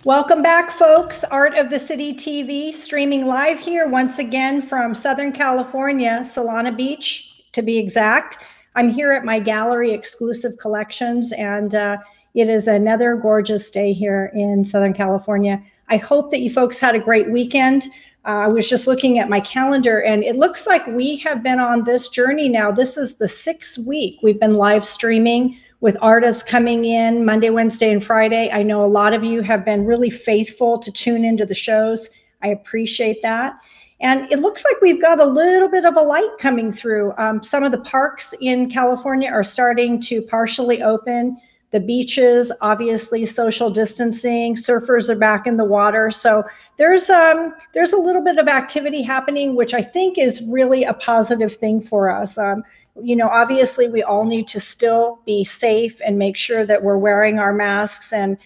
Welcome back, folks. Art of the City TV streaming live here once again from Southern California, Solana Beach to be exact. I'm here at my gallery exclusive collections, and it is another gorgeous day here in Southern California. I hope that you folks had a great weekend. I was just looking at my calendar, and it looks like we have been on this journey now. This is the 6th week we've been live streaming with artists coming in Monday, Wednesday, and Friday. I know a lot of you have been really faithful to tune into the shows. I appreciate that. And it looks like we've got a little bit of a light coming through. Some of the parks in California are starting to partially open. The beaches, obviously social distancing, surfers are back in the water. So there's a little bit of activity happening, which I think is really a positive thing for us. You know, obviously we all need to still be safe and make sure that we're wearing our masks and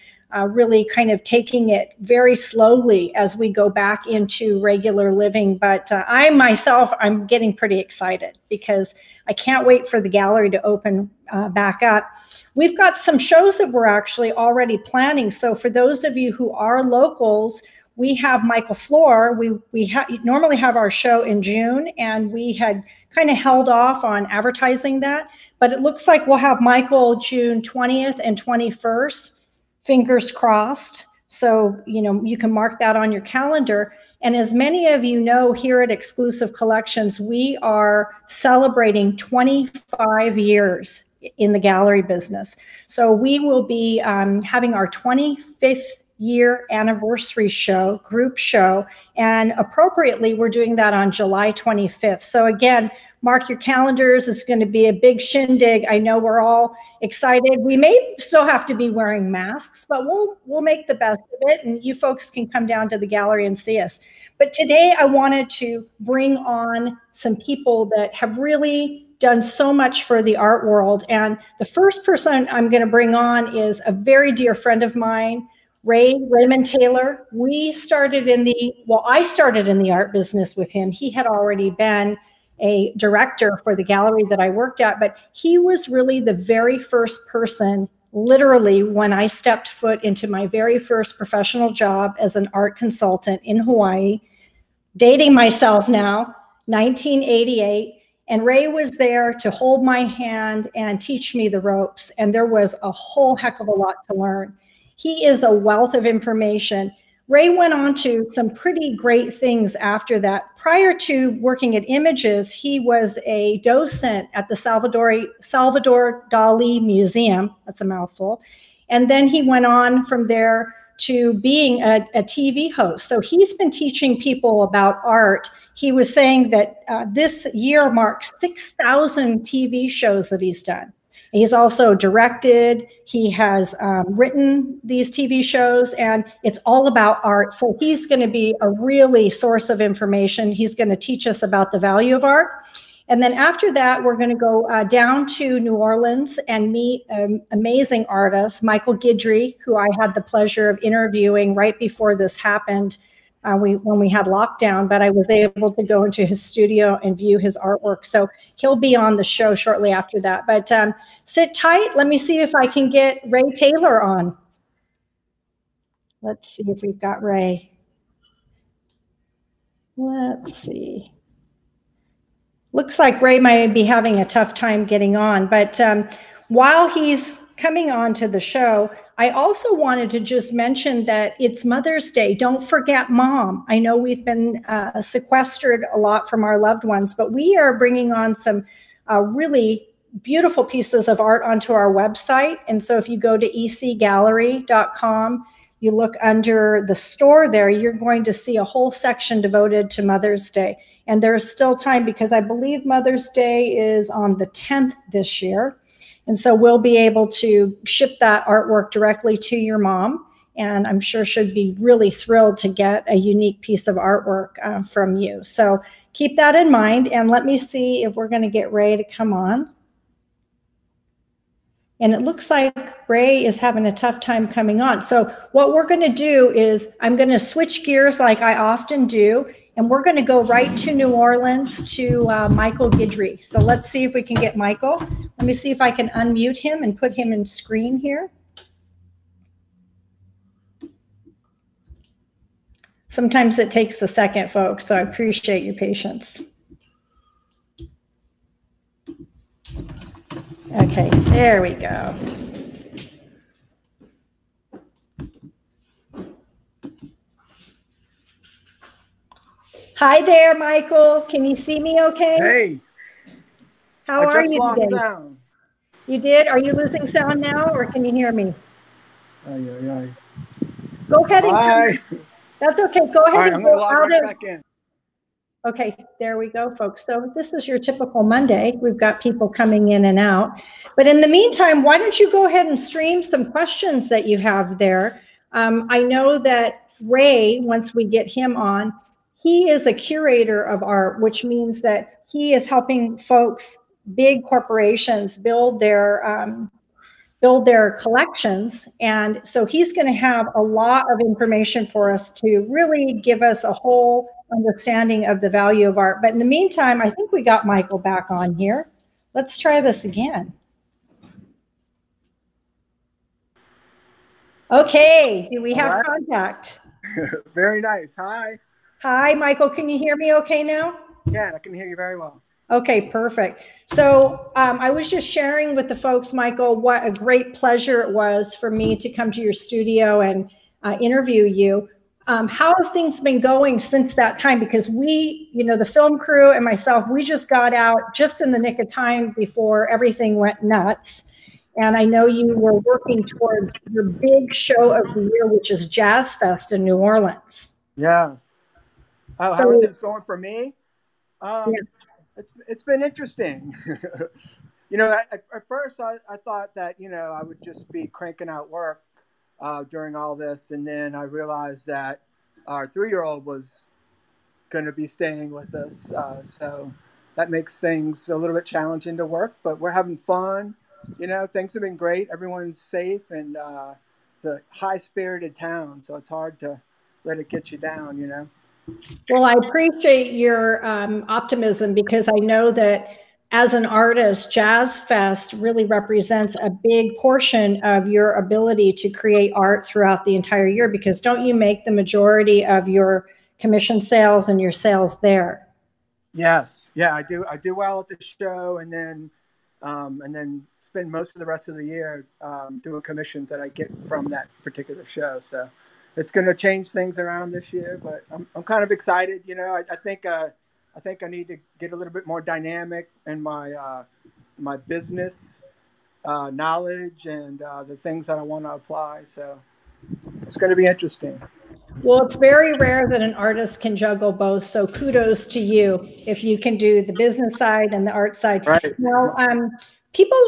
really kind of taking it very slowly as we go back into regular living. But I myself, I'm getting pretty excited because I can't wait for the gallery to open back up. We've got some shows that we're actually already planning. So for those of you who are locals, we have Michael Floor. We normally have our show in June, and we had kind of held off on advertising that, but it looks like we'll have Michael June 20th and 21st, fingers crossed. So, you know, you can mark that on your calendar. And as many of you know, here at Exclusive Collections, we are celebrating 25 years in the gallery business. So we will be having our 25th year anniversary show, group show, and appropriately, we're doing that on July 25th. So again, mark your calendars. It's going to be a big shindig. I know we're all excited. We may still have to be wearing masks, but we'll make the best of it, and you folks can come down to the gallery and see us. But today I wanted to bring on some people that have really done so much for the art world. And the first person I'm going to bring on is a very dear friend of mine, Raymond Taylor. I started in the art business with him. He had already been a director for the gallery that I worked at, but he was really the very first person, literally, when I stepped foot into my very first professional job as an art consultant in Hawaii, dating myself now, 1988. And Ray was there to hold my hand and teach me the ropes. And there was a whole heck of a lot to learn. He is a wealth of information. Ray went on to some pretty great things after that. Prior to working at Images, he was a docent at the Salvador Dali Museum. That's a mouthful. And then he went on from there to being a TV host. So he's been teaching people about art. He was saying that this year marks 6,000 TV shows that he's done. He's also directed, he has written these TV shows, and it's all about art. So he's going to be a really source of information. He's going to teach us about the value of art. And then after that, we're going to go down to New Orleans and meet an amazing artist, Michael Guidry, who I had the pleasure of interviewing right before this happened. When we had lockdown, but I was able to go into his studio and view his artwork. So he'll be on the show shortly after that. But sit tight. Let me see if I can get Ray Taylor on. Let's see if we've got Ray. Let's see. Looks like Ray might be having a tough time getting on. But while he's coming on to the show, I also wanted to just mention that it's Mother's Day. Don't forget Mom. I know we've been sequestered a lot from our loved ones, but we are bringing on some really beautiful pieces of art onto our website. And so if you go to ecgallery.com, you look under the store there, you're going to see a whole section devoted to Mother's Day. And there's still time because I believe Mother's Day is on the 10th this year. And so we'll be able to ship that artwork directly to your mom. And I'm sure she'd be really thrilled to get a unique piece of artwork from you. So keep that in mind. And let me see if we're going to get Ray to come on. And it looks like Ray is having a tough time coming on. So what we're going to do is I'm going to switch gears like I often do. And we're going to go right to New Orleans to Michael Guidry. So let's see if we can get Michael. Let me see if I can unmute him and put him in screen here. Sometimes it takes a second, folks, so I appreciate your patience. Okay, there we go. Hi there, Michael. Can you see me okay? Hey. How are you lost today? Sound. You did? Are you losing sound now, or can you hear me? Go ahead and Hi. That's okay. Go ahead. All right, and I'm going go to log out right of back in. Okay, there we go, folks. So this is your typical Monday. We've got people coming in and out. But in the meantime, why don't you go ahead and stream some questions that you have there? I know that Ray, once we get him on, he is a curator of art, which means that he is helping folks, big corporations, build their collections. And so he's going to have a lot of information for us to really give us a whole understanding of the value of art. But in the meantime, I think we got Michael back on here. Let's try this again. Okay, do we have contact? Very nice. Hi. Hi, Michael. Can you hear me okay now? Yeah, I can hear you very well. Okay, perfect. So I was just sharing with the folks, Michael, what a great pleasure it was for me to come to your studio and interview you. How have things been going since that time? Because we, the film crew and myself, we just got out just in the nick of time before everything went nuts. And I know you were working towards your big show of the year, which is Jazzfest in New Orleans. Yeah. How are things going for me? Yeah. It's been interesting. At first I thought that, I would just be cranking out work during all this. And then I realized that our 3-year-old was going to be staying with us. So that makes things a little bit challenging to work, but we're having fun. Things have been great. Everyone's safe, and it's a high-spirited town, so it's hard to let it get you down. Well, I appreciate your optimism, because I know that as an artist, Jazzfest really represents a big portion of your ability to create art throughout the entire year, because don't you make the majority of your commission sales and your sales there? Yes. Yeah, I do. I do well at the show, and then spend most of the rest of the year doing commissions that I get from that particular show. So it's going to change things around this year, but I'm kind of excited. I think I need to get a little bit more dynamic in my my business knowledge and the things that I want to apply. So it's going to be interesting. Well, it's very rare that an artist can juggle both. So kudos to you if you can do the business side and the art side. Right. Now, people,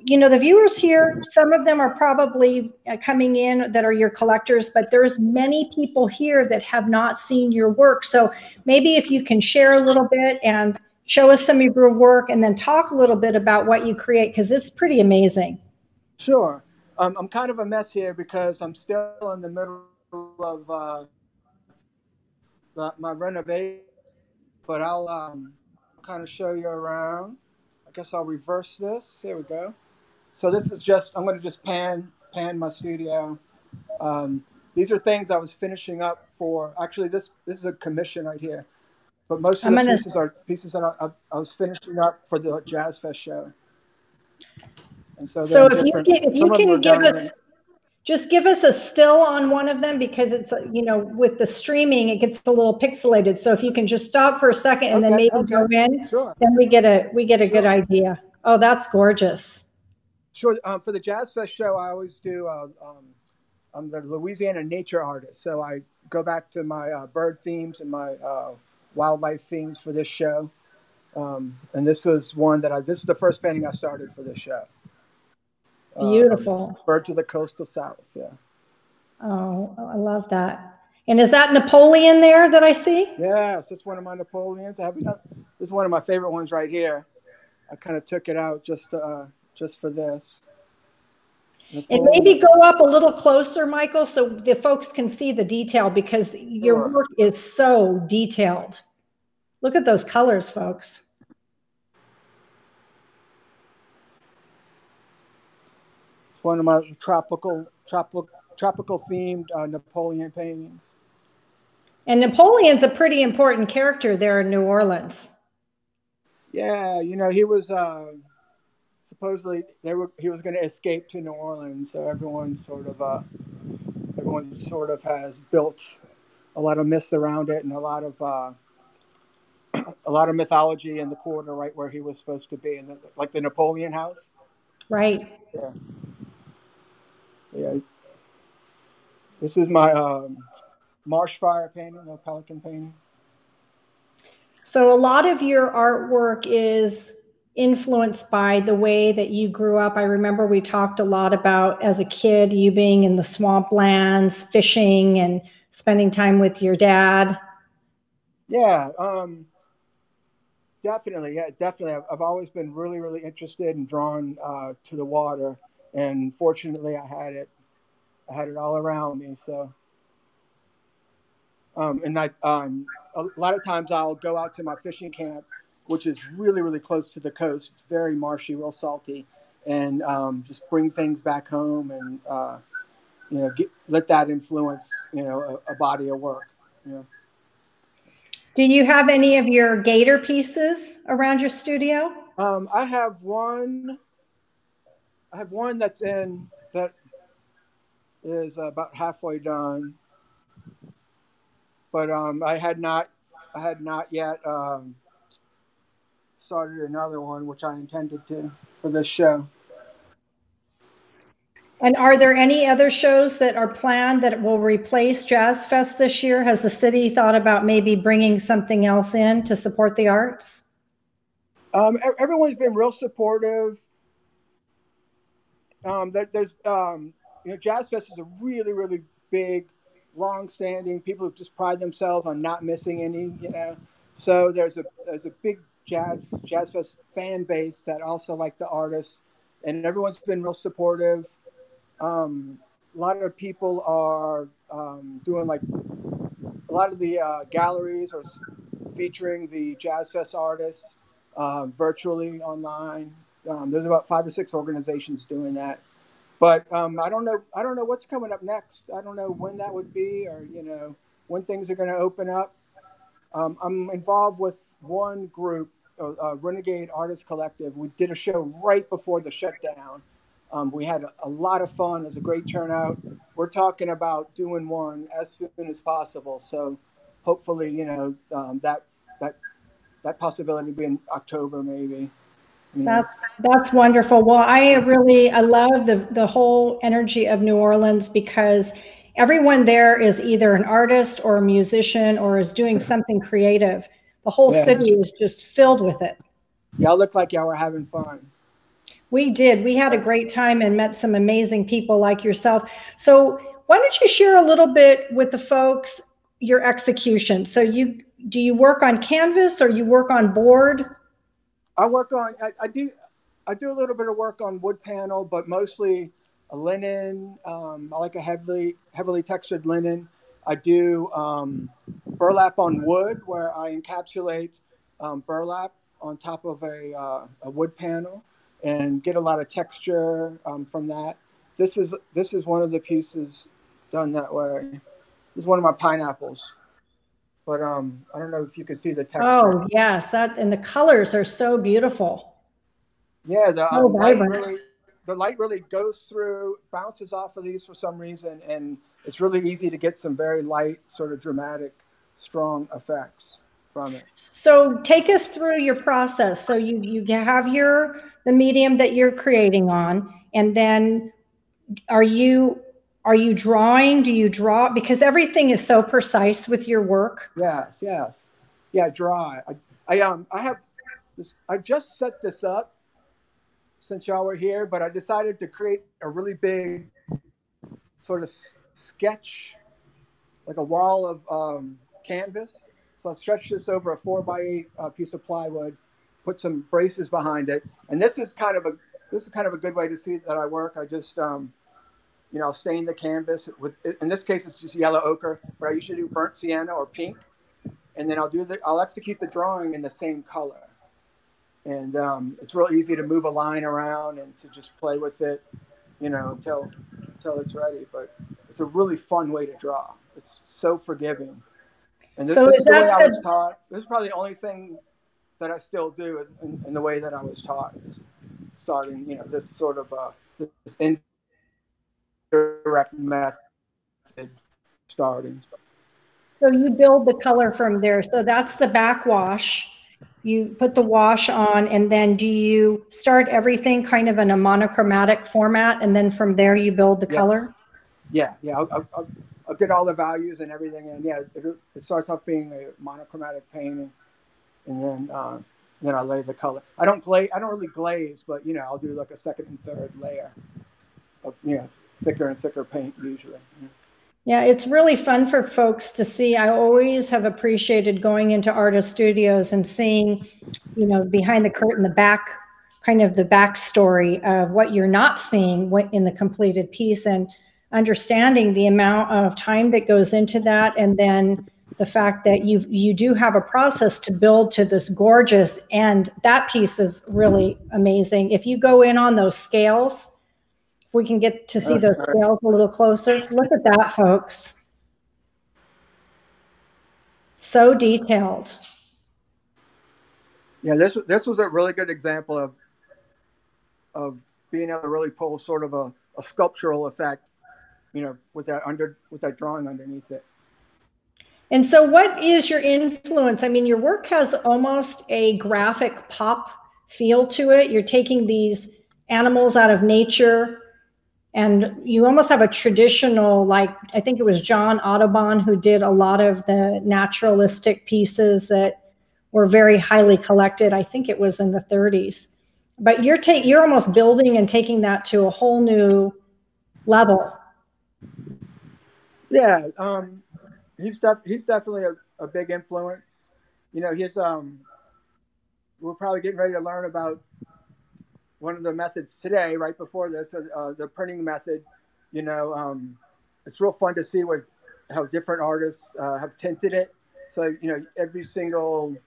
the viewers here, some of them are probably coming in that are your collectors, but there's many people here that have not seen your work. So maybe if you can share a little bit and show us some of your work, and then talk a little bit about what you create, because it's pretty amazing. Sure. I'm kind of a mess here because I'm still in the middle of my renovation, but I'll kind of show you around. I guess I'll reverse this. Here we go. So this is I'm going to just pan my studio. These are things I was finishing up for. Actually, this is a commission right here, but most of the pieces are pieces that I was finishing up for the Jazzfest show. And so if you can give us. Just give us a still on one of them, because it's, with the streaming, it gets a little pixelated. So if you can just stop for a second and then maybe go in, sure. Then we get a good idea. Oh, that's gorgeous. Sure. For the Jazzfest show, I always do, I'm the Louisiana nature artist. So I go back to my bird themes and my wildlife themes for this show. And this was one this is the first painting I started for this show. Beautiful. Birds of the coastal South. Yeah. Oh, I love that. And is that Napoleon there that I see? Yes, it's one of my Napoleons. This is one of my favorite ones right here. I kind of took it out just for this. Napoleon. And maybe go up a little closer, Michael, so the folks can see the detail, because your work is so detailed. Look at those colors, folks. One of my tropical themed Napoleon paintings. And Napoleon's a pretty important character there in New Orleans. Yeah, you know, he was supposedly he was going to escape to New Orleans, so everyone sort of has built a lot of myths around it and a lot of mythology in the quarter right where he was supposed to be, like the Napoleon House. Right. Yeah, yeah. This is my marsh fire painting, a pelican painting. So a lot of your artwork is influenced by the way that you grew up. I remember we talked a lot about as a kid, you being in the swamplands, fishing and spending time with your dad. Yeah, definitely. Yeah, definitely. I've always been really, really interested and drawn to the water, and fortunately, I had it all around me. So, a lot of times I'll go out to my fishing camp, which is really, really close to the coast. It's very marshy, real salty, and just bring things back home and let that influence a body of work. You know. Do you have any of your gator pieces around your studio? I have one. I have one that is about halfway done, but I had not yet started another one, which I intended to for this show. And are there any other shows that are planned that will replace Jazzfest this year? Has the city thought about maybe bringing something else in to support the arts? Everyone's been real supportive. There's Jazzfest is a really, really big, long-standing. People who just pride themselves on not missing any. So there's a big Jazzfest fan base that also like the artists, and everyone's been real supportive. A lot of people are doing like a lot of the galleries are featuring the Jazzfest artists virtually online. There's about 5 or 6 organizations doing that, but I don't know. I don't know what's coming up next. I don't know when that would be, or when things are going to open up. I'm involved with one group, Renegade Artist Collective. We did a show right before the shutdown. We had a lot of fun. It was a great turnout. We're talking about doing one as soon as possible. So hopefully, that possibility will be in October, maybe. That's wonderful. Well, I love the whole energy of New Orleans because everyone there is either an artist or a musician or is doing something creative. The whole city is just filled with it. Y'all look like y'all were having fun. We did. We had a great time and met some amazing people like yourself. So why don't you share a little bit with the folks your execution? So do you work on canvas or you work on board? I do a little bit of work on wood panel, but mostly a linen. I like a heavily textured linen. I do burlap on wood, where I encapsulate burlap on top of a wood panel and get a lot of texture from that. This is one of the pieces done that way. This is one of my pineapples. But I don't know if you can see the texture. Oh, yes. And the colors are so beautiful. Yeah, the light really goes through, bounces off of these for some reason, and it's really easy to get some very light, sort of dramatic, strong effects from it. So take us through your process. So you have the medium that you're creating on, and then are you drawing? Do you draw? Because everything is so precise with your work. Yes. Yeah, draw. I just set this up since y'all were here, but I decided to create a really big sort of sketch, like a wall of canvas. So I stretched this over a 4x8 piece of plywood, put some braces behind it, and this is kind of a good way to see that I work. I just I'll stain the canvas with, in this case, it's just yellow ochre, but I usually do burnt sienna or pink, and then I'll execute the drawing in the same color. And it's real easy to move a line around and to just play with it, until it's ready. But it's a really fun way to draw. It's so forgiving. And So this is is the way that I was taught. This is probably the only thing that I still do in the way that I was taught, is starting, this sort of this indirect method starting. so you build the color from there. So that's the backwash. You put the wash on, and then do you start everything kind of in a monochromatic format, and then from there you build the color? Yeah. I'll get all the values and everything, and yeah, it starts off being a monochromatic painting, and then I lay the color. I don't really glaze, but I'll do like a second and third layer of thicker and thicker paint usually. Yeah, it's really fun for folks to see. I always have appreciated going into artist studios and seeing, behind the curtain, the back, kind of the backstory of what you're not seeing in the completed piece, and understanding the amount of time that goes into that. And then the fact that you do have a process to build to this gorgeous, and that piece is really amazing. If you go in on those scales, if we can get to see those scales a little closer. Look at that, folks. So detailed. Yeah, this was a really good example of being able to really pull sort of a sculptural effect, with that drawing underneath it. And so what is your influence? I mean, your work has almost a graphic pop feel to it. You're taking these animals out of nature, and you almost have a traditional, like, I think it was John Audubon who did a lot of the naturalistic pieces that were very highly collected. I think it was in the 30s. But you're almost building and taking that to a whole new level. Yeah, he's definitely a big influence. He's we're probably getting ready to learn about one of the methods today, right before this, the printing method. It's real fun to see how different artists have tinted it. So every single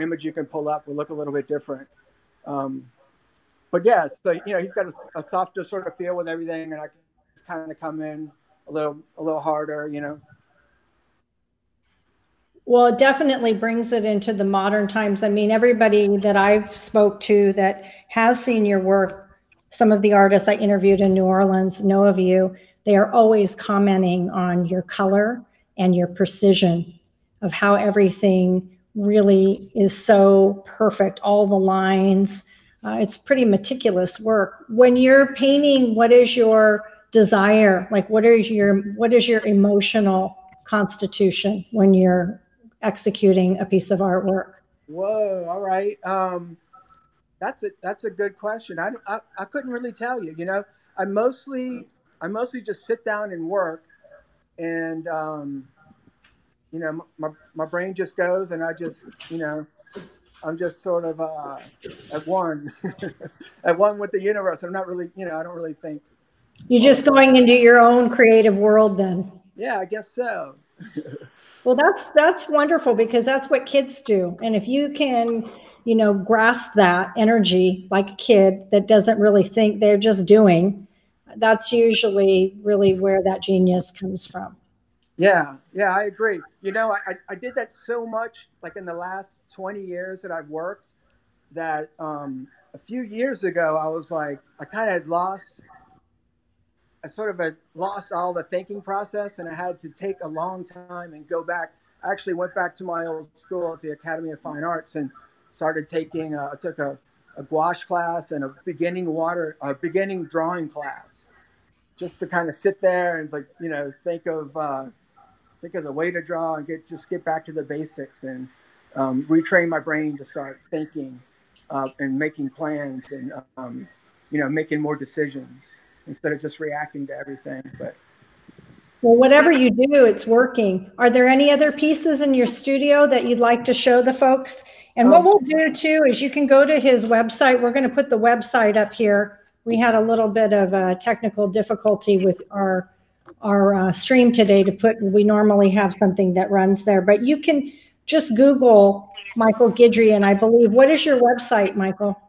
image you can pull up will look a little bit different. But yeah, so he's got a softer sort of feel with everything, and I can kind of come in a little harder. Well, it definitely brings it into the modern times. I mean, everybody that I've spoke to that has seen your work, some of the artists I interviewed in New Orleans know of you. They are always commenting on your color and your precision of how everything really is so perfect. All the lines, it's pretty meticulous work. When you're painting, what is your desire? Like, what is your emotional constitution when you're executing a piece of artwork? Whoa, all right. That's a good question. I couldn't really tell you. I mostly just sit down and work, and my brain just goes, and I just I'm just sort of at one at one with the universe. I'm not really I don't really think. You're just going into your own creative world then. Yeah, I guess so. Well, that's wonderful, because that's what kids do. And if you can, grasp that energy like a kid that doesn't really think, they're just doing, that's usually really where that genius comes from. Yeah, I agree. I did that so much, like in the last 20 years that I've worked, that a few years ago, I was like, I kind of had lost all the thinking process, and I had to take a long time and go back. I actually went back to my old school at the Academy of Fine Arts and started taking, I took a gouache class and a beginning drawing class, just to kind of sit there and think of the way to draw and get back to the basics, and retrain my brain to start thinking and making plans, and making more decisions instead of just reacting to everything. But well, whatever you do, it's working. Are there any other pieces in your studio that you'd like to show the folks? And what we'll do too is you can go to his website. We're going to put the website up here. We had a little bit of a technical difficulty with our stream today we normally have something that runs there, but you can just Google Michael Guidry, and I believe, what is your website, Michael?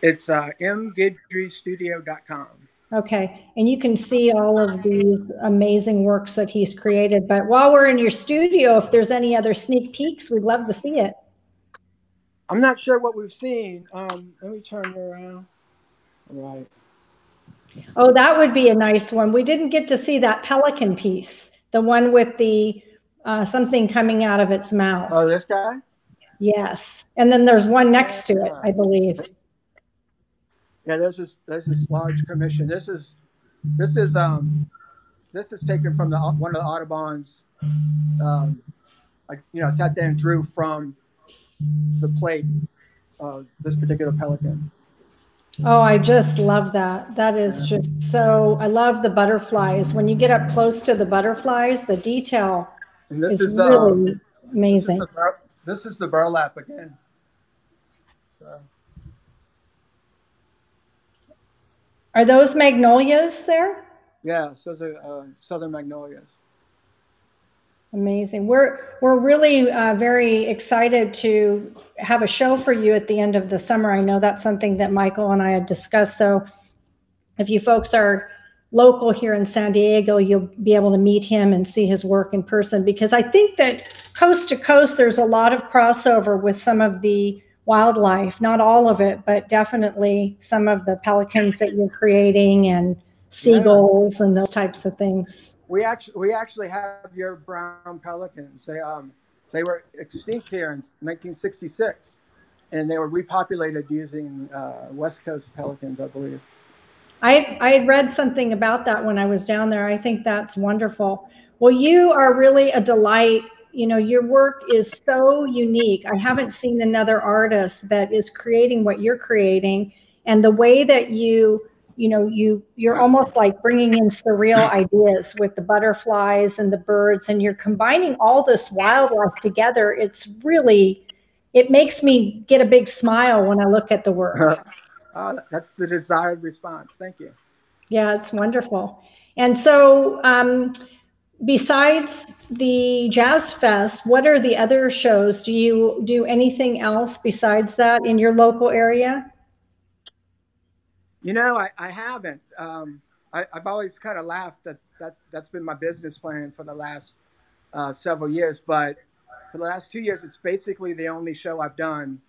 it's mguidrystudio.com. Okay, and you can see all of these amazing works that he's created. But while we're in your studio, if there's any other sneak peeks, we'd love to see it. I'm not sure what we've seen. Let me turn it around. All right. Oh, that would be a nice one. We didn't get to see that pelican piece, the one with the something coming out of its mouth. Oh, this guy? Yes, and then there's one next to it, I believe. Yeah, there's this large commission. This is taken from one of the Audubon's. I sat there and drew from the plate this particular pelican. Oh, I just love that. That is just so, I love the butterflies. When you get up close to the butterflies, the detail is really amazing. This is the burlap again. So. Are those magnolias there? Yeah, so those are southern magnolias. Amazing. We're really very excited to have a show for you at the end of the summer. I know that's something that Michael and I had discussed. So if you folks are local here in San Diego, you'll be able to meet him and see his work in person, because I think that coast to coast, there's a lot of crossover with some of the wildlife, not all of it, but definitely some of the pelicans that you're creating and seagulls and those types of things. We actually have your brown pelicans. They were extinct here in 1966, and they were repopulated using West Coast pelicans, I believe. I had read something about that when I was down there. I think that's wonderful. Well, you are really a delight. You know, your work is so unique. I haven't seen another artist that is creating what you're creating, and the way that you're almost like bringing in surreal ideas with the butterflies and the birds, and you're combining all this wildlife together. It makes me get a big smile when I look at the work. That's the desired response. Thank you. Yeah, it's wonderful. And so besides the Jazzfest, what are the other shows? Do you do anything else besides that in your local area? You know, I haven't. I've always kind of laughed that's been my business plan for the last several years. But for the last 2 years, it's basically the only show I've done.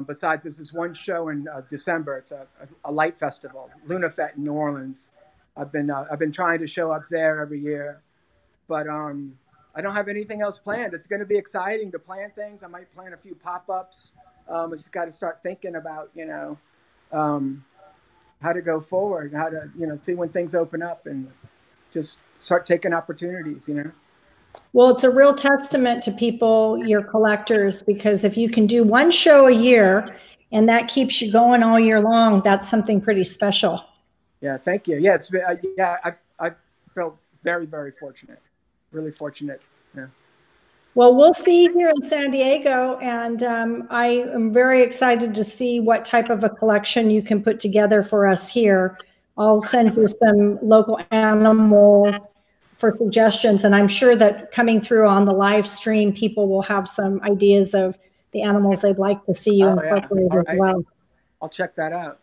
Besides, this is one show in December. It's a light festival, Lunafest in New Orleans. I've been trying to show up there every year, but I don't have anything else planned. It's going to be exciting to plan things. I might plan a few pop-ups. I just got to start thinking about how to go forward, how to see when things open up, and just start taking opportunities. Well, it's a real testament to people, your collectors, because if you can do one show a year and that keeps you going all year long, that's something pretty special. Yeah, thank you. Yeah, I felt very, very fortunate, really fortunate. Yeah. Well, we'll see you here in San Diego, and I am very excited to see what type of a collection you can put together for us here. I'll send you some local animals for suggestions, and I'm sure that coming through on the live stream, people will have some ideas of the animals they'd like to see you incorporate as well. I'll check that out.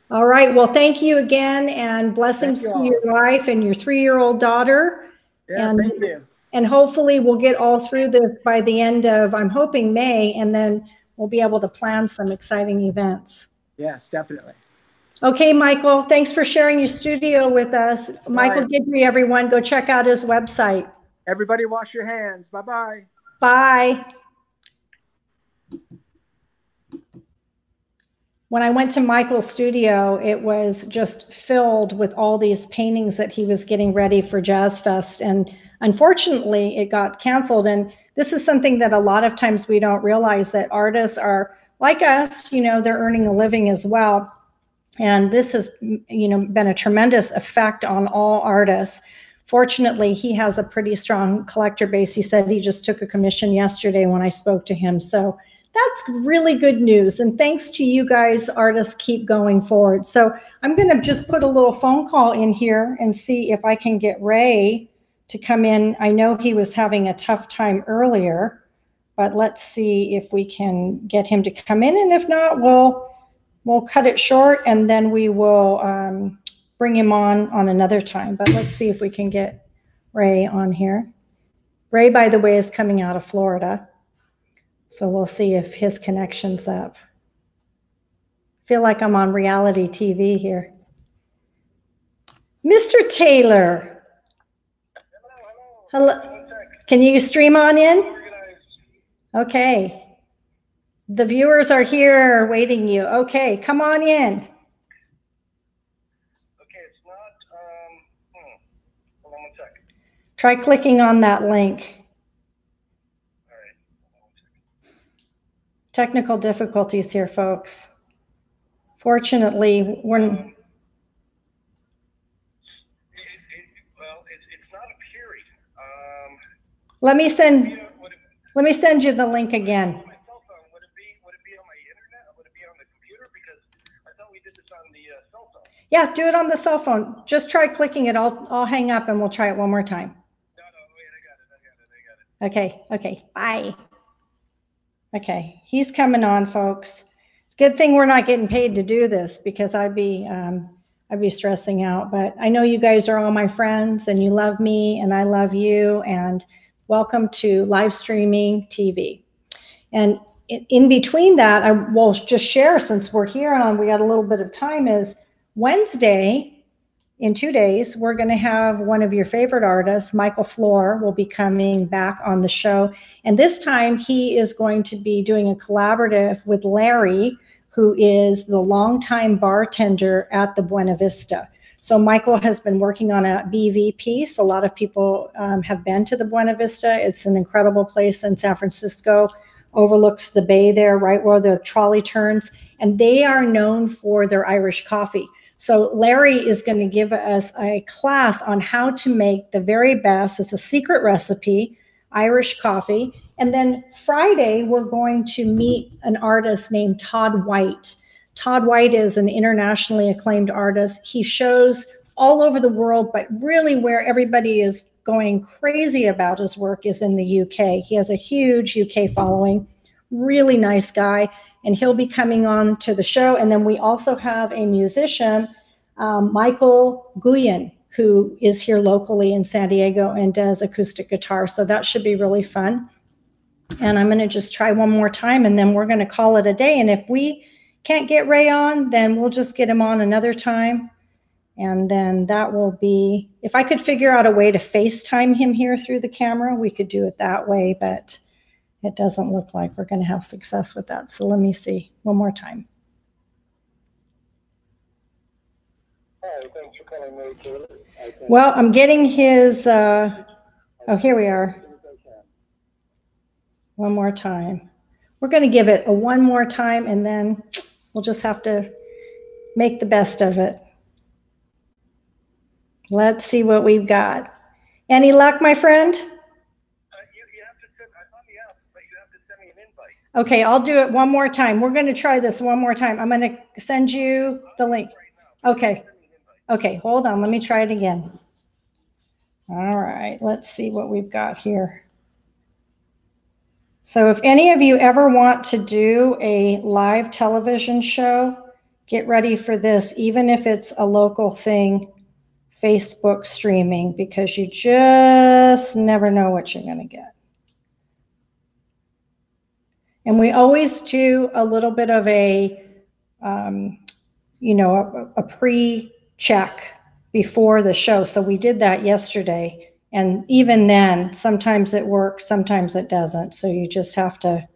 All right. Well, thank you again, and blessings to your wife and your 3-year-old daughter. Yeah, thank you. And hopefully we'll get all through this by the end of, I'm hoping, May, and then we'll be able to plan some exciting events. Yes, definitely. Okay, Michael, thanks for sharing your studio with us. Michael Guidry, everyone, go check out his website. Everybody wash your hands. Bye-bye. Bye. When I went to Michael's studio, it was just filled with all these paintings that he was getting ready for Jazzfest. And unfortunately, it got canceled. And this is something that a lot of times we don't realize, that artists are like us, they're earning a living as well. And this has, been a tremendous effect on all artists. Fortunately, he has a pretty strong collector base. He said he just took a commission yesterday when I spoke to him. So that's really good news. And thanks to you guys, artists, keep going forward. So I'm going to just put a little phone call in here and see if I can get Ray to come in. I know he was having a tough time earlier, but let's see if we can get him to come in. And if not, we'll cut it short, and then we will bring him on another time, but let's see if we can get Ray on here. Ray, by the way, is coming out of Florida, so we'll see if his connection's up. I feel like I'm on reality TV here. Mr. Taylor. Hello. Can you stream on in? Okay. The viewers are here waiting you. Okay, come on in. Okay, it's not, hold on one sec. Try clicking on that link. All right, hold on 1 second. Technical difficulties here, folks. Fortunately, we're... Well, it's not appearing. Let me send you the link again. My cell phone, would it be on my internet? Would it be on the computer? Because I thought we did this on the cell phone. Yeah, do it on the cell phone. Just try clicking it. I'll hang up and we'll try it one more time. No, wait, I got it. Okay, bye. Okay, he's coming on, folks. It's a good thing we're not getting paid to do this, because I'd be stressing out. But I know you guys are all my friends and you love me and I love you, and welcome to live streaming TV. And in between that, I will just share, since we're here and we got a little bit of time, is Wednesday, in 2 days, we're going to have one of your favorite artists, Michael Floor, will be coming back on the show. And this time he is going to be doing a collaborative with Larry, who is the longtime bartender at the Buena Vista. So Michael has been working on a BV piece. A lot of people have been to the Buena Vista. It's an incredible place in San Francisco, overlooks the bay there, right where the trolley turns. And they are known for their Irish coffee. So Larry is going to give us a class on how to make the very best. It's a secret recipe, Irish coffee. And then Friday, we're going to meet an artist named Todd White. Todd White is an internationally acclaimed artist. He shows all over the world, but really where everybody is going crazy about his work is in the UK. He has a huge UK following, really nice guy, and he'll be coming on to the show. And then we also have a musician, Michael Guidry, who is here locally in San Diego and does acoustic guitar. So that should be really fun. And I'm going to just try one more time, and then we're going to call it a day. And if we can't get Ray on, then we'll just get him on another time. And then that will be, if I could figure out a way to FaceTime him here through the camera, we could do it that way, but it doesn't look like we're going to have success with that. So let me see one more time. Hi, thanks for calling me, Taylor. Well, I'm getting his, oh, here we are. One more time. We're going to give it a one more time, and then we'll just have to make the best of it. Let's see what we've got. Any luck, my friend? You have to send, I'm on the app, but you have to send me an invite. Okay, I'll do it one more time. We're going to try this one more time. I'm going to send you the link. Okay. Okay, hold on. Let me try it again. All right, let's see what we've got here. So if any of you ever want to do a live television show, get ready for this, even if it's a local thing, Facebook streaming, because you just never know what you're going to get. And we always do a little bit of a, a pre-check before the show. So we did that yesterday. And even then, sometimes it works, sometimes it doesn't. So you just have to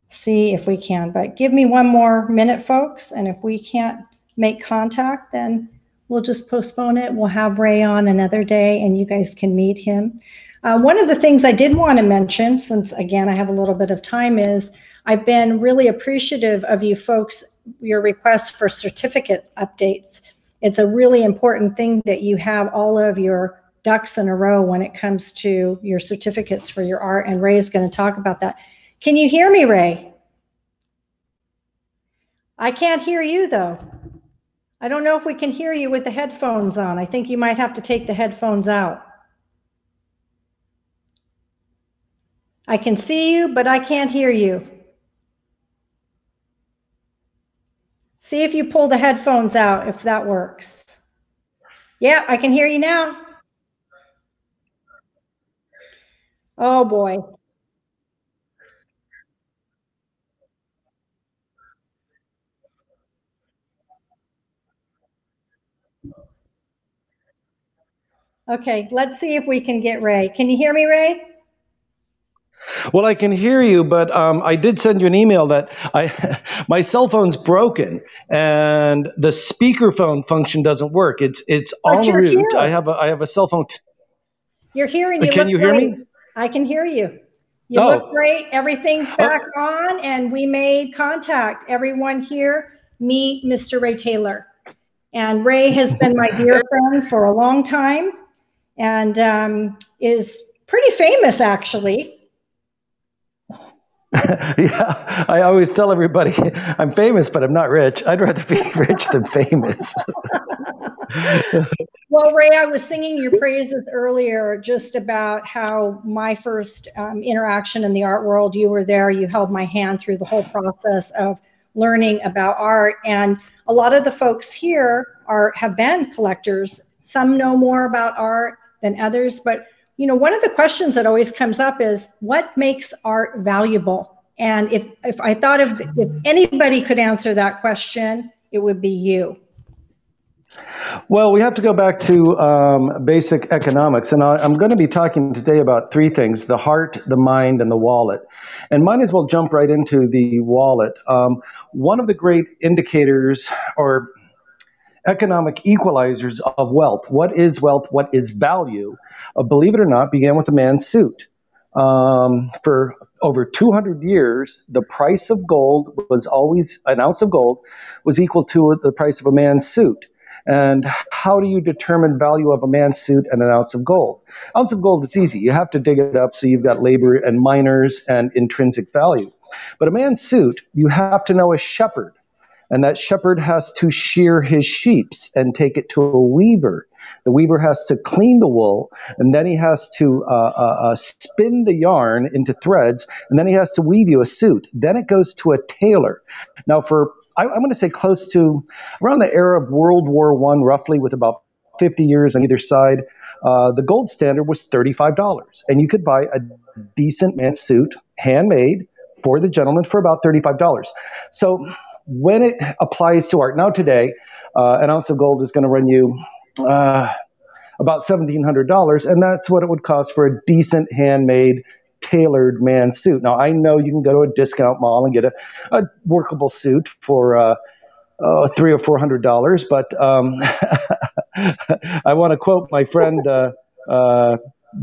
see if we can. But give me one more minute, folks. And if we can't make contact, then we'll just postpone it. We'll have Ray on another day and you guys can meet him. One of the things I did want to mention, since again, I have a little bit of time, is I've been really appreciative of you folks, your requests for certificate updates. It's a really important thing that you have all of your ducks in a row when it comes to your certificates for your art, and Ray is going to talk about that. Can you hear me, Ray? I can't hear you, though. I don't know if we can hear you with the headphones on. I think you might have to take the headphones out. I can see you, but I can't hear you. See if you pull the headphones out, if that works. Yeah, I can hear you now. Oh boy. Okay, let's see if we can get Ray. Can you hear me, Ray? Well, I can hear you, but I did send you an email that my cell phone's broken and the speakerphone function doesn't work. It's en route. Here. I have a cell phone. You're here and you Can look you hear great. me? I can hear you. You look great. Everything's back on, and we made contact. Everyone here, meet Mr. Ray Taylor. And Ray has been my dear friend for a long time, and is pretty famous, actually. Yeah, I always tell everybody I'm famous, but I'm not rich. I'd rather be rich than famous. Well, Ray, I was singing your praises earlier just about how my first interaction in the art world, you were there, you held my hand through the whole process of learning about art. And a lot of the folks here have been collectors. Some know more about art than others, but you know, one of the questions that always comes up is what makes art valuable? And if I thought if anybody could answer that question, it would be you. Well, we have to go back to basic economics, and I'm going to be talking today about three things: the heart, the mind, and the wallet. And might as well jump right into the wallet. One of the great indicators or economic equalizers of wealth, what is wealth, what is value, believe it or not, began with a man's suit. For over 200 years, the price of gold was always, an ounce of gold was equal to the price of a man's suit. And how do you determine value of a man's suit and an ounce of gold? Ounce of gold, it's easy. You have to dig it up, so you've got labor and miners and intrinsic value. But a man's suit, you have to know a shepherd. And that shepherd has to shear his sheep and take it to a weaver. The weaver has to clean the wool, and then he has to spin the yarn into threads, and then he has to weave you a suit. Then it goes to a tailor. Now, I'm going to say close to around the era of World War I, roughly, with about 50 years on either side, the gold standard was $35. And you could buy a decent man's suit, handmade, for the gentleman for about $35. So when it applies to art, now today, an ounce of gold is going to run you about $1,700, and that's what it would cost for a decent handmade tailored man's suit. Now, I know you can go to a discount mall and get a workable suit for $300 or $400, but I want to quote my friend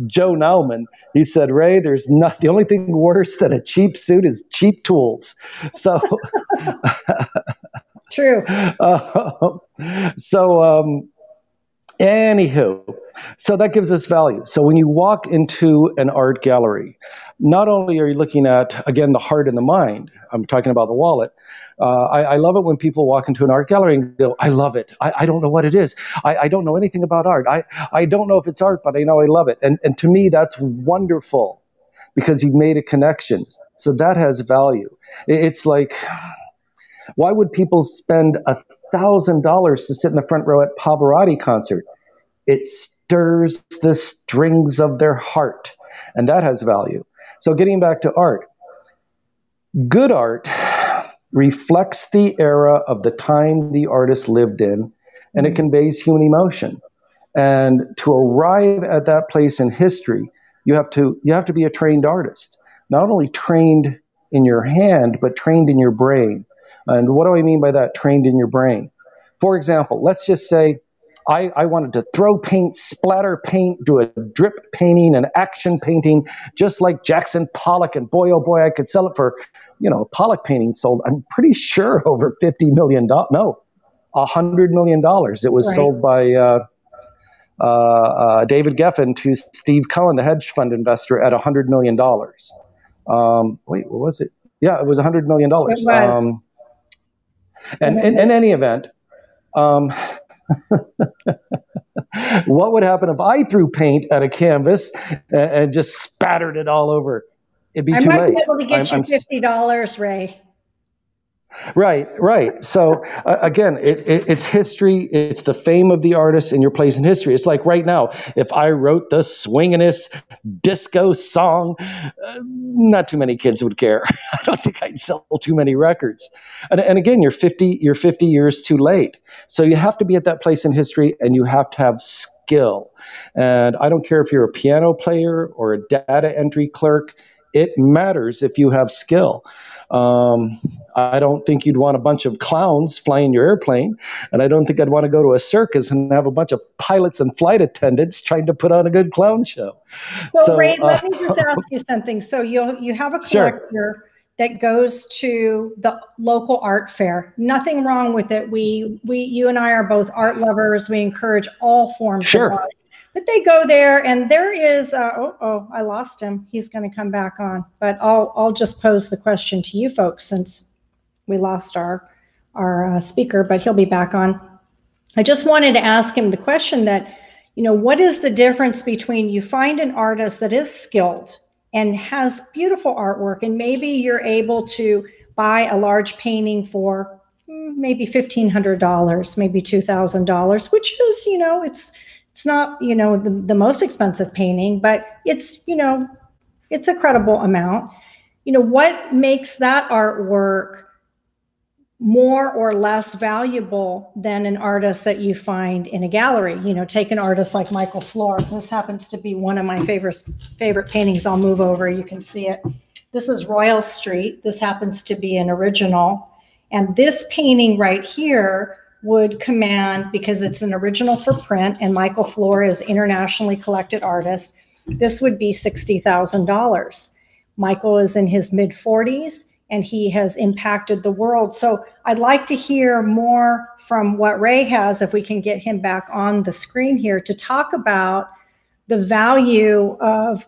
Joe Nauman. He said, "Ray, the only thing worse than a cheap suit is cheap tools." So true. Anywho, so that gives us value. So when you walk into an art gallery, not only are you looking at, again, the heart and the mind, I'm talking about the wallet. I love it when people walk into an art gallery and go, I love it. I don't know what it is. I don't know anything about art. I don't know if it's art, but I know I love it. And to me, that's wonderful because you've made a connection. So that has value. It's like, why would people spend $1,000 to sit in the front row at Pavarotti concert? It stirs the strings of their heart, and that has value. So getting back to art, good art reflects the era of the time the artist lived in, and it conveys human emotion. And to arrive at that place in history, you have to be a trained artist, not only trained in your hand, but trained in your brain. And what do I mean by that, trained in your brain? For example, let's just say I wanted to throw paint, splatter paint, do a drip painting, an action painting, just like Jackson Pollock, and boy, oh boy, I could sell it for, a Pollock painting sold, I'm pretty sure, over $50 million. No, $100 million. It was sold by David Geffen to Steve Cohen, the hedge fund investor, at $100 million. Wait, what was it? Yeah, it was $100 million. It was. And in any event, what would happen if I threw paint at a canvas and just spattered it all over? It'd be too late. I might be able to get you $50, Ray. Right, right. So again, it's history. It's the fame of the artist in your place in history. It's like right now, if I wrote the swinginest disco song, not too many kids would care. I don't think I'd sell too many records. And again, you're 50 years too late. So you have to be at that place in history, and you have to have skill. And I don't care if you're a piano player or a data entry clerk. It matters if you have skill. I don't think you'd want a bunch of clowns flying your airplane, and I don't think I'd want to go to a circus and have a bunch of pilots and flight attendants trying to put on a good clown show. So Ray, let me just ask you something. So you have a collector Sure. that goes to the local art fair. Nothing wrong with it. You and I are both art lovers. We encourage all forms Sure. of art. But they go there, and there is, I lost him. He's going to come back on. But I'll just pose the question to you folks, since we lost our speaker, but he'll be back on. I just wanted to ask him the question that, what is the difference between you find an artist that is skilled and has beautiful artwork, and maybe you're able to buy a large painting for maybe $1,500, maybe $2,000, which is, it's not, the most expensive painting, but it's a credible amount. What makes that artwork more or less valuable than an artist that you find in a gallery? Take an artist like Michael Floor. This happens to be one of my favorite paintings. I'll move over. You can see it. This is Royal Street. This happens to be an original. And this painting right here would command, because it's an original for print, and Michael Floor is internationally collected artist, this would be $60,000. Michael is in his mid-40s, and he has impacted the world. So I'd like to hear more from what Ray has, if we can get him back on the screen here, to talk about the value of,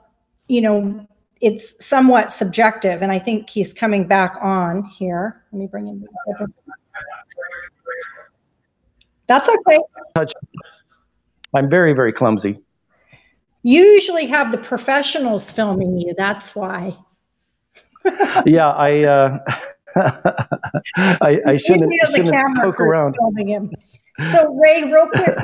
it's somewhat subjective, and I think he's coming back on here. Let me bring him back. That's okay. I'm very, very clumsy. You usually have the professionals filming you. That's why. Yeah, I shouldn't poke around. Filming him. So Ray, real quick,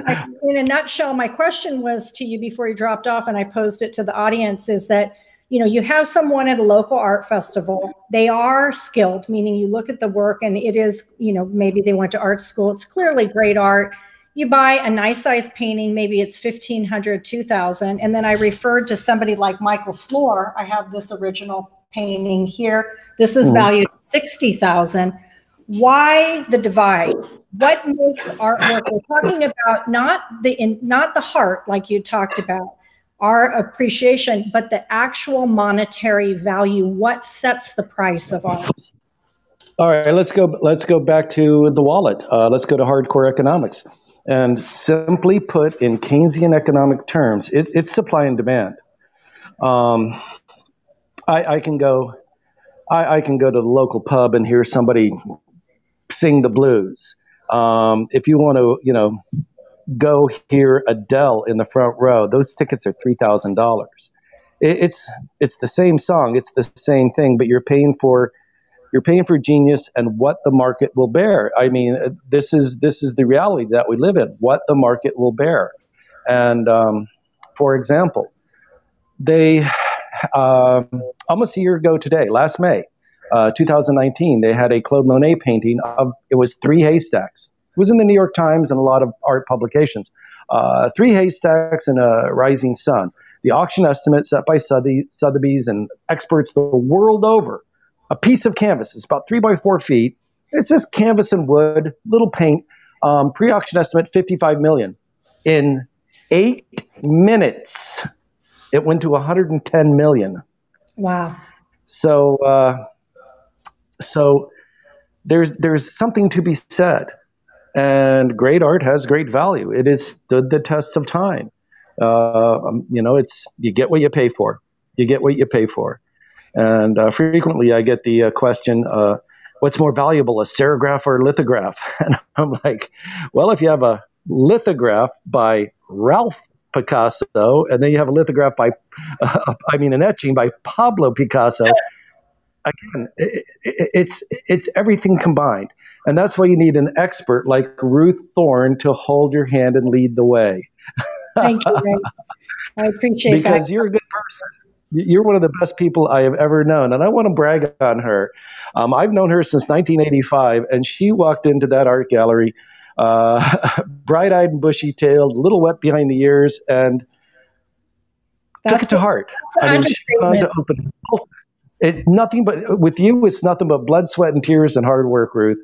in a nutshell, my question was to you before you dropped off, and I posed it to the audience, is that, you have someone at a local art festival. They are skilled, meaning you look at the work and it is, maybe they went to art school. It's clearly great art. You buy a nice size painting, maybe it's $1,500, $2,000. And then I referred to somebody like Michael Floor. I have this original painting here. This is valued at $60,000. Why the divide? What makes artwork? We're talking about not the heart, like you talked about, our appreciation, but the actual monetary value. What sets the price of art? All right, let's go back to the wallet. Let's go to hardcore economics. And simply put, in Keynesian economic terms, it's supply and demand. I can go to the local pub and hear somebody sing the blues. If you want to, go hear Adele in the front row, those tickets are $3,000. It's the same song, it's the same thing, but you're paying for genius and what the market will bear. I mean, this is the reality that we live in, what the market will bear. And for example, they almost a year ago today, last May, 2019, they had a Claude Monet painting of, it was 3 haystacks. It was in the New York Times and a lot of art publications. 3 haystacks and a rising sun. The auction estimate set by Sotheby's and experts the world over. A piece of canvas. It's about 3 by 4 feet. It's just canvas and wood, little paint. Pre-auction estimate $55 million. In 8 minutes, it went to $110 million. Wow. So there's something to be said. And great art has great value. It has stood the test of time. It's, you get what you pay for. You get what you pay for. And frequently I get the question, what's more valuable, a serigraph or a lithograph? And I'm like, well, if you have a lithograph by Ralph Picasso, and then you have a lithograph by, an etching by Pablo Picasso, again, it's everything combined. And that's why you need an expert like Ruth Thorn to hold your hand and lead the way. Thank you, Ray. I appreciate that. Because you're a good person. You're one of the best people I have ever known, and I want to brag on her. I've known her since 1985, and she walked into that art gallery bright-eyed and bushy-tailed, a little wet behind the ears, and took it to heart. I mean, she wanted to open it. Nothing but, with you, it's nothing but blood, sweat, and tears and hard work, Ruth.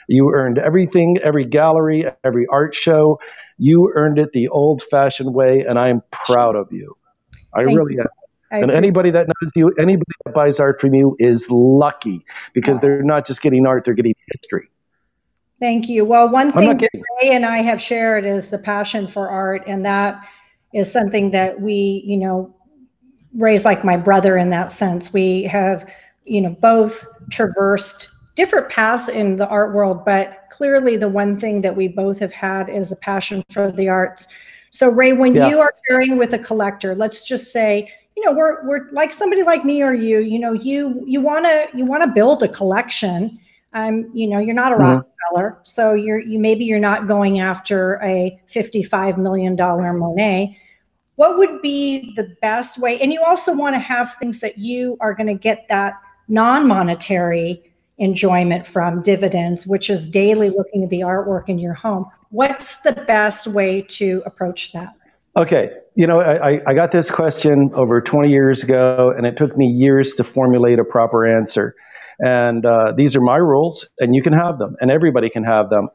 You earned everything, every gallery, every art show. You earned it the old-fashioned way, and I am proud of you. I really am. And anybody that knows you, anybody that buys art from you is lucky, because they're not just getting art, they're getting history. Thank you. Well, one thing Ray and I have shared is the passion for art, and that is something that we, you know, Ray's like my brother in that sense. We have, you know, both traversed different paths in the art world, but clearly the one thing that we both have had is a passion for the arts. So Ray, when you are sharing with a collector, let's just say, you know, we're like somebody like me or you know, you want to build a collection. You know, you're not a Rockefeller, so maybe you're not going after a $55 million Monet. What would be the best way? And you also want to have things that you are going to get that non-monetary enjoyment from, dividends, which is daily looking at the artwork in your home. What's the best way to approach that? Okay. You know, I got this question over 20 years ago, and it took me years to formulate a proper answer. And these are my rules, and you can have them, and everybody can have them.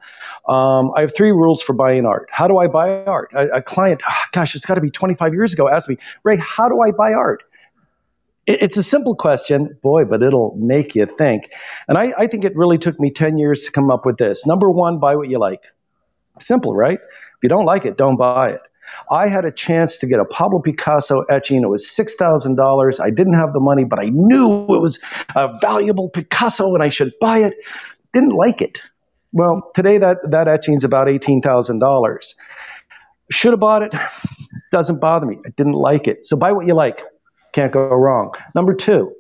I have 3 rules for buying art. How do I buy art? A client, gosh, it's got to be 25 years ago, asked me, Ray, how do I buy art? It's a simple question, boy, but it'll make you think. And I think it really took me 10 years to come up with this. Number 1, buy what you like. Simple, right? If you don't like it, don't buy it. I had a chance to get a Pablo Picasso etching. It was $6,000. I didn't have the money, but I knew it was a valuable Picasso and I should buy it. Didn't like it. Well, today that etching's about $18,000. Should have bought it. Doesn't bother me. I didn't like it. So buy what you like. Can't go wrong. Number 2,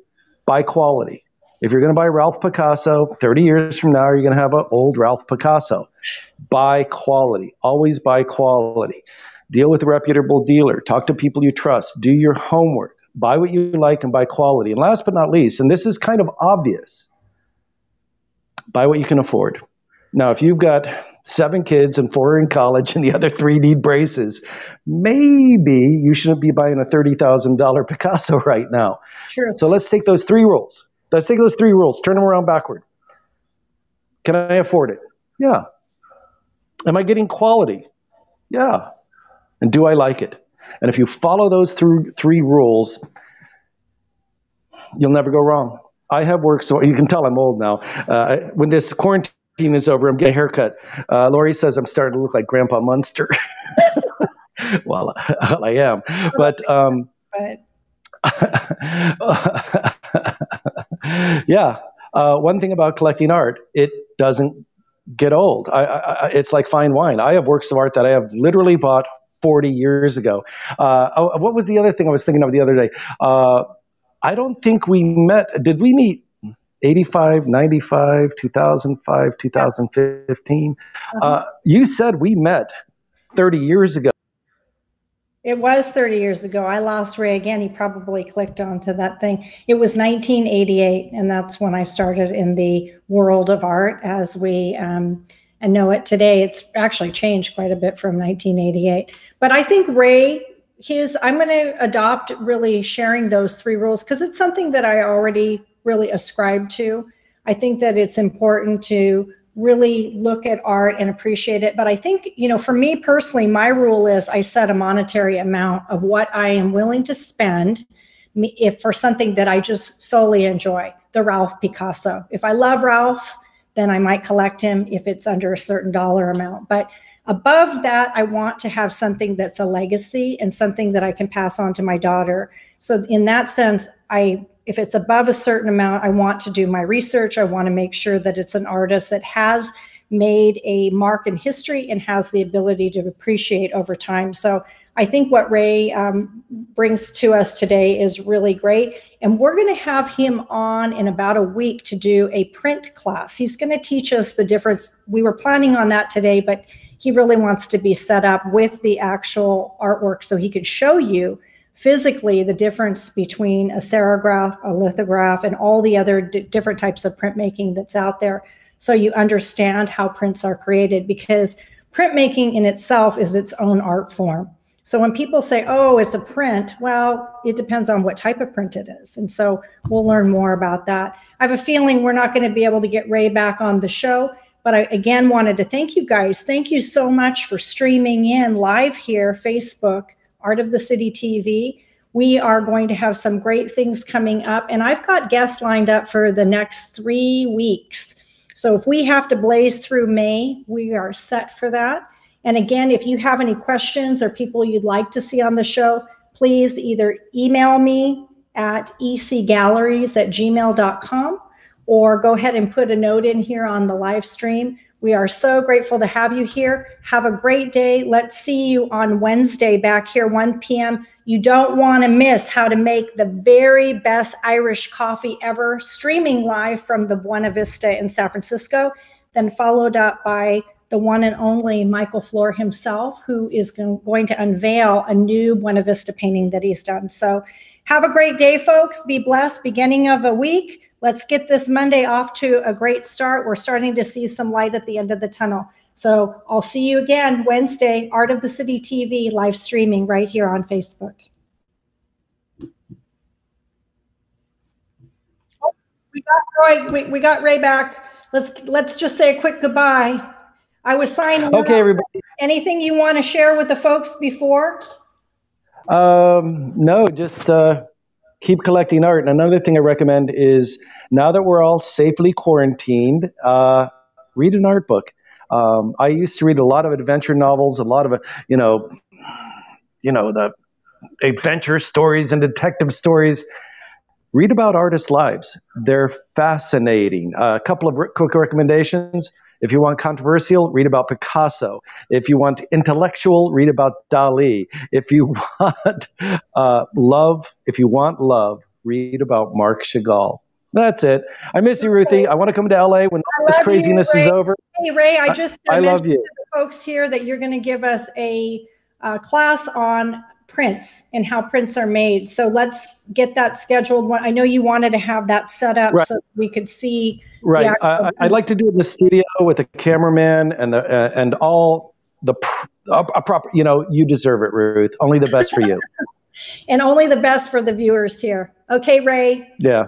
buy quality. If you're going to buy Ralph Picasso, 30 years from now, you're going to have an old Ralph Picasso. Buy quality. Always buy quality. Deal with a reputable dealer. Talk to people you trust. Do your homework. Buy what you like and buy quality. And last but not least, and this is kind of obvious, buy what you can afford. Now, if you've got 7 kids and 4 are in college and the other 3 need braces, maybe you shouldn't be buying a $30,000 Picasso right now. True. So let's take those 3 rules. Let's take those 3 rules, turn them around backward. Can I afford it? Yeah. Am I getting quality? Yeah. And do I like it? And if you follow those 3 rules, you'll never go wrong. I have worked, so you can tell I'm old now. When this quarantine is over, I'm getting a haircut. Lori says I'm starting to look like Grandpa Munster. Well, I am. But yeah, one thing about collecting art, it doesn't get old. It's like fine wine. I have works of art that I have literally bought 40 years ago. What was the other thing I was thinking of the other day? I don't think we met. Did we meet 85, 95, 2005, 2015? You said we met 30 years ago. It was 30 years ago. I lost Ray again. He probably clicked onto that thing. It was 1988, and that's when I started in the world of art as we know it today. It's actually changed quite a bit from 1988. But I think Ray, I'm going to adopt really sharing those 3 rules because it's something that I already really ascribe to. I think that it's important to really look at art and appreciate it. But I think, you know, for me personally, my rule is I set a monetary amount of what I am willing to spend if for something that I just solely enjoy. The Ralph Picasso. If I love Ralph, then I might collect him if it's under a certain dollar amount. But above that, I want to have something that's a legacy and something that I can pass on to my daughter. So in that sense, if it's above a certain amount, I want to do my research. I want to make sure that it's an artist that has made a mark in history and has the ability to appreciate over time. So I think what Ray brings to us today is really great. And we're going to have him on in about a week to do a print class. He's going to teach us the difference. We were planning on that today, but he really wants to be set up with the actual artwork so he could show you physically the difference between a serigraph, a lithograph, and all the other different types of printmaking that's out there, so you understand how prints are created, because printmaking in itself is its own art form. So when people say, oh, it's a print, well, it depends on what type of print it is. And so we'll learn more about that. I have a feeling we're not going to be able to get Ray back on the show, but I again wanted to thank you guys. Thank you so much for streaming in live here, Facebook, Art of the City TV. We are going to have some great things coming up, and I've got guests lined up for the next 3 weeks. So if we have to blaze through May, we are set for that. And again, if you have any questions or people you'd like to see on the show, please either email me at ecgalleries@gmail.com or go ahead and put a note in here on the live stream. We are so grateful to have you here. Have a great day. Let's see you on Wednesday back here, 1 p.m. You don't want to miss how to make the very best Irish coffee ever, streaming live from the Buena Vista in San Francisco, then followed up by the one and only Michael Floor himself, who is going to unveil a new Buena Vista painting that he's done. So have a great day, folks. Be blessed. Beginning of a week. Let's get this Monday off to a great start. We're starting to see some light at the end of the tunnel. So I'll see you again Wednesday, Art of the City TV, live streaming right here on Facebook. Oh, we got Ray back. Let's just say a quick goodbye. I was signing. Okay, everybody. Anything you want to share with the folks before? No, just keep collecting art. And another thing I recommend is, now that we're all safely quarantined, read an art book. I used to read a lot of adventure novels, a lot of, the adventure stories and detective stories. Read about artists' lives. They're fascinating. A couple of quick recommendations. If you want controversial, read about Picasso. If you want intellectual, read about Dali. If you want love, read about Marc Chagall. That's it. I miss you, Ruthie. I want to come to LA when all this craziness is over. Hey, Ray, I just I love you. To the folks here that you're going to give us a class on prints and how prints are made. So let's get that scheduled. I know you wanted to have that set up so we could see. Right. I'd like to do it in the studio with a cameraman and all the proper, you deserve it, Ruth. Only the best for you. And only the best for the viewers here. Okay, Ray. Yeah.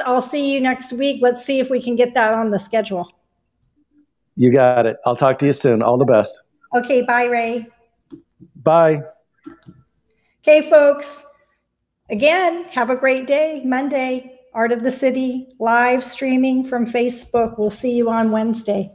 I'll see you next week. Let's see if we can get that on the schedule. You got it. I'll talk to you soon. All the best. Okay. Bye, Ray. Bye. Okay, folks. Again, have a great day. Monday, Art of the City, live streaming from Facebook. We'll see you on Wednesday.